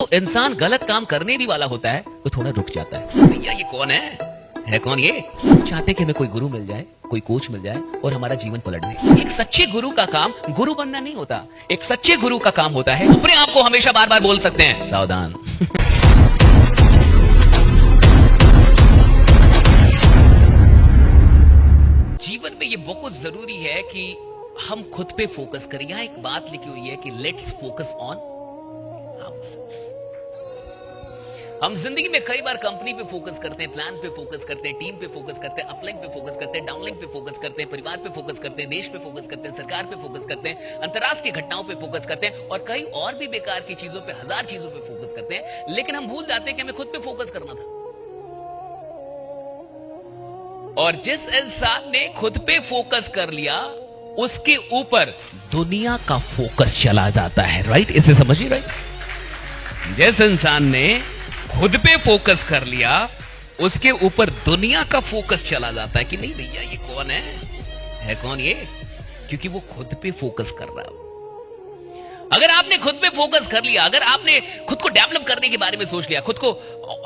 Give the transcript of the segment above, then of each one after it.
तो इंसान गलत काम करने भी वाला होता है तो थोड़ा रुक जाता है। भैया ये कौन है कौन ये? चाहते कि हमें कोई गुरु मिल जाए, कोई कोच मिल जाए और हमारा जीवन पलट दे। एक सच्चे गुरु का काम गुरु बनना नहीं होता। एक सच्चे गुरु का काम होता है अपने आप को हमेशा बार बार बोल सकते हैं सावधान। जीवन में ये बहुत जरूरी है कि हम खुद पे फोकस करें। यहां एक बात लिखी हुई है कि लेट्स फोकस ऑन आवरसेल्व्स। हम जिंदगी में कई बार कंपनी पे फोकस करते हैं, प्लान पे फोकस करते हैं, टीम पे फोकस करते हैं, अपलाइन पे फोकस करते हैं, डाउनलाइन पे फोकस करते हैं, परिवार पे फोकस करते हैं, देश पे फोकस करते हैं, सरकार पे फोकस करते हैं, अंतरराष्ट्रीय घटनाओं पे फोकस करते हैं और कई और भी बेकार की चीजों पे, हजार चीजों पे फोकस करते हैं। लेकिन हम भूल जाते हैं कि हमें खुद पे फोकस करना था। और जिस इंसान ने खुद पे फोकस कर लिया उसके ऊपर दुनिया का फोकस चला जाता है। राइट, इसे समझिए। राइट, जिस इंसान ने खुद पे फोकस कर लिया उसके ऊपर दुनिया का फोकस चला जाता है कि नहीं भैया ये कौन है कौन ये? क्योंकि वो खुद पे फोकस कर रहा है। अगर आपने खुद पे फोकस कर लिया, अगर आपने खुद को डेवलप करने के बारे में सोच लिया, खुद को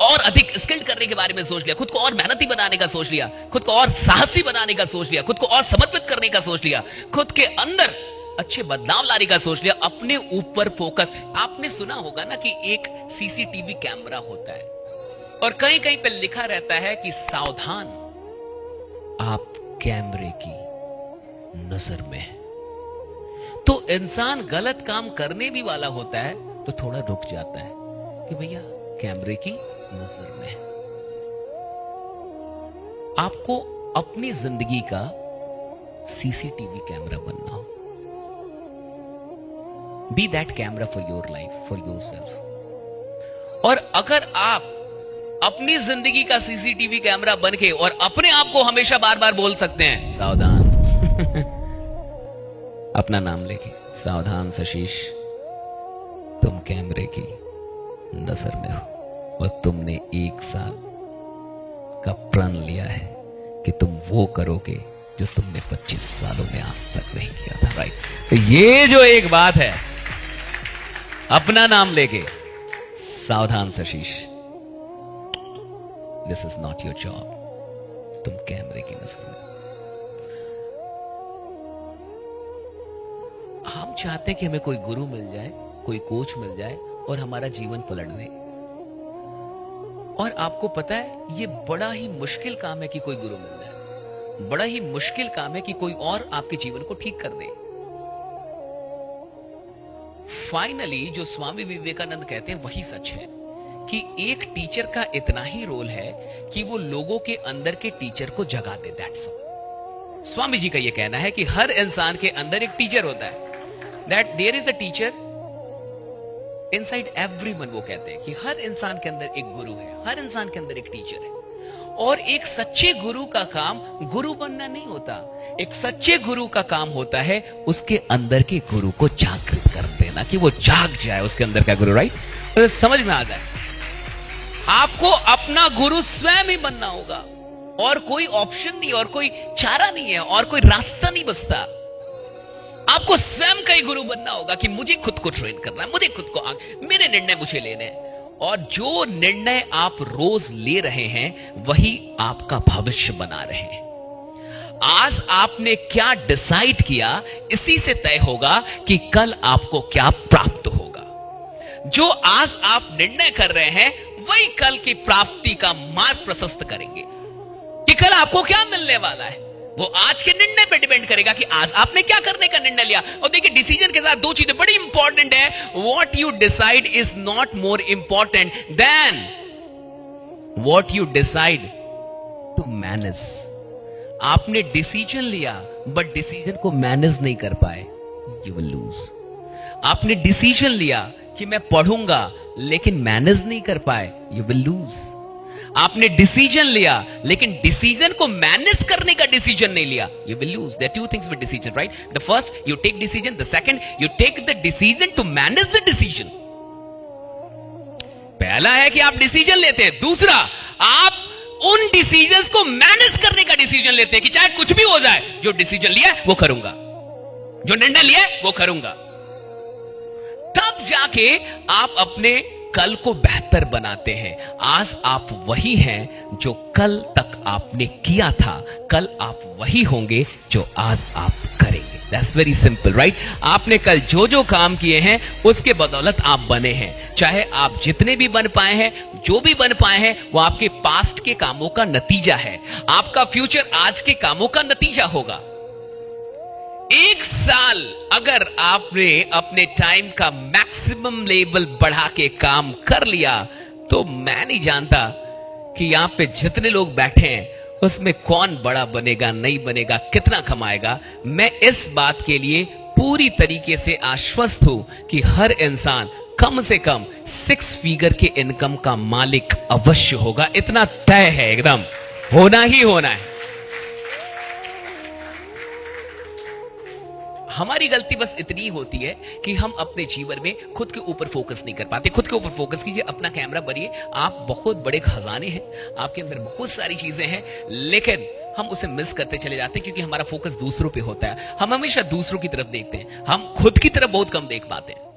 और अधिक स्किल्ड करने के बारे में सोच लिया, खुद को और मेहनती बनाने का सोच लिया, खुद को और साहसी बनाने का सोच लिया, खुद को और समर्पित करने का सोच लिया, खुद के अंदर अच्छे बदलाव लाने का सोच लिया, अपने ऊपर फोकस। आपने सुना होगा ना कि एक सीसीटीवी कैमरा होता है और कहीं कहीं पे लिखा रहता है कि सावधान, आप कैमरे की नजर में हैं। तो इंसान गलत काम करने भी वाला होता है तो थोड़ा रुक जाता है कि भैया कैमरे की नजर में है। आपको अपनी जिंदगी का सीसीटीवी कैमरा बनना हो। Be that camera for your life, for yourself. और अगर आप अपनी जिंदगी का सीसीटीवी कैमरा बन के और अपने आप को हमेशा बार बार बोल सकते हैं सावधान अपना नाम लेके, सावधान सशीश, तुम कैमरे की नजर में हो और तुमने 1 साल का प्रण लिया है कि तुम वो करोगे जो तुमने 25 सालों में आज तक नहीं किया था। राइट, तो ये जो एक बात है अपना नाम लेके, सावधान सशीश, this is not your job, तुम कैमरे की नजर में। हम चाहते हैं कि हमें कोई गुरु मिल जाए, कोई कोच मिल जाए और हमारा जीवन पलट दे। और आपको पता है ये बड़ा ही मुश्किल काम है कि कोई गुरु मिल जाए। बड़ा ही मुश्किल काम है कि कोई और आपके जीवन को ठीक कर दे। फाइनली जो स्वामी विवेकानंद कहते हैं वही सच है कि एक टीचर का इतना ही रोल है कि वो लोगों के अंदर के टीचर को जगा दे। That's all. स्वामी जी का यह कहना है कि हर इंसान के अंदर एक टीचर होता है। That there is a teacher inside everyone। वो कहते हैं कि हर इंसान के अंदर एक गुरु है, हर इंसान के अंदर एक टीचर है। और एक सच्चे गुरु का काम गुरु बनना नहीं होता। एक सच्चे गुरु का काम होता है उसके अंदर के गुरु को जागृत कर देना, कि वो जाग जाए उसके अंदर का गुरु। राइट, तो समझ में आ जाए। आपको अपना गुरु स्वयं ही बनना होगा और कोई ऑप्शन नहीं, और कोई चारा नहीं है, और कोई रास्ता नहीं बचता। आपको स्वयं का ही गुरु बनना होगा कि मुझे खुद को ट्रेन करना है, मुझे खुद को मेरे निर्णय मुझे लेने हैं। और जो निर्णय आप रोज ले रहे हैं वही आपका भविष्य बना रहे हैं। आज आपने क्या डिसाइड किया इसी से तय होगा कि कल आपको क्या प्राप्त होगा। जो आज आप निर्णय कर रहे हैं वही कल की प्राप्ति का मार्ग प्रशस्त करेंगे कि कल आपको क्या मिलने वाला है। वो आज के निर्णय पे डिपेंड करेगा कि आज आपने क्या करने का निर्णय लिया। और देखिए, डिसीजन के साथ 2 चीजें बड़ी इंपॉर्टेंट है। What you decide is not more important than what you decide to manage. आपने डिसीजन लिया बट डिसीजन को मैनेज नहीं कर पाए, यू विल लूज। आपने डिसीजन लिया कि मैं पढ़ूंगा लेकिन मैनेज नहीं कर पाए, यू विल लूज। आपने डिसीजन लिया लेकिन डिसीजन को मैनेज करने का डिसीजन नहीं लिया, you will lose. There are 2 things with decision, right? The first, you take decision. The second, you take the decision to manage the decision. पहला है कि आप डिसीजन लेते हैं, दूसरा आप उन डिसीजंस को मैनेज करने का डिसीजन लेते हैं कि चाहे कुछ भी हो जाए, जो डिसीजन लिया वो करूंगा, जो निर्णय लिया वो करूंगा। तब जाके आप अपने कल को बेहतर बनाते हैं। आज आप वही हैं जो कल तक आपने किया था, कल आप वही होंगे जो आज आप करेंगे। That's very simple, right? आपने कल जो जो काम किए हैं उसके बदौलत आप बने हैं। चाहे आप जितने भी बन पाए हैं, जो भी बन पाए हैं, वो आपके पास्ट के कामों का नतीजा है। आपका फ्यूचर आज के कामों का नतीजा होगा। एक साल अगर आपने अपने टाइम का मैक्सिमम लेवल बढ़ा के काम कर लिया, तो मैं नहीं जानता कि यहां पे जितने लोग बैठे हैं उसमें कौन बड़ा बनेगा, नहीं बनेगा, कितना कमाएगा। मैं इस बात के लिए पूरी तरीके से आश्वस्त हूं कि हर इंसान कम से कम 6 फिगर के इनकम का मालिक अवश्य होगा। इतना तय है, एकदम होना ही होना है। हमारी गलती बस इतनी होती है कि हम अपने जीवन में खुद के ऊपर फोकस नहीं कर पाते। खुद के ऊपर फोकस कीजिए, अपना कैमरा भरिए। आप बहुत बड़े खजाने हैं, आपके अंदर बहुत सारी चीजें हैं, लेकिन हम उसे मिस करते चले जाते हैं क्योंकि हमारा फोकस दूसरों पे होता है। हम हमेशा दूसरों की तरफ देखते हैं, हम खुद की तरफ बहुत कम देख पाते हैं।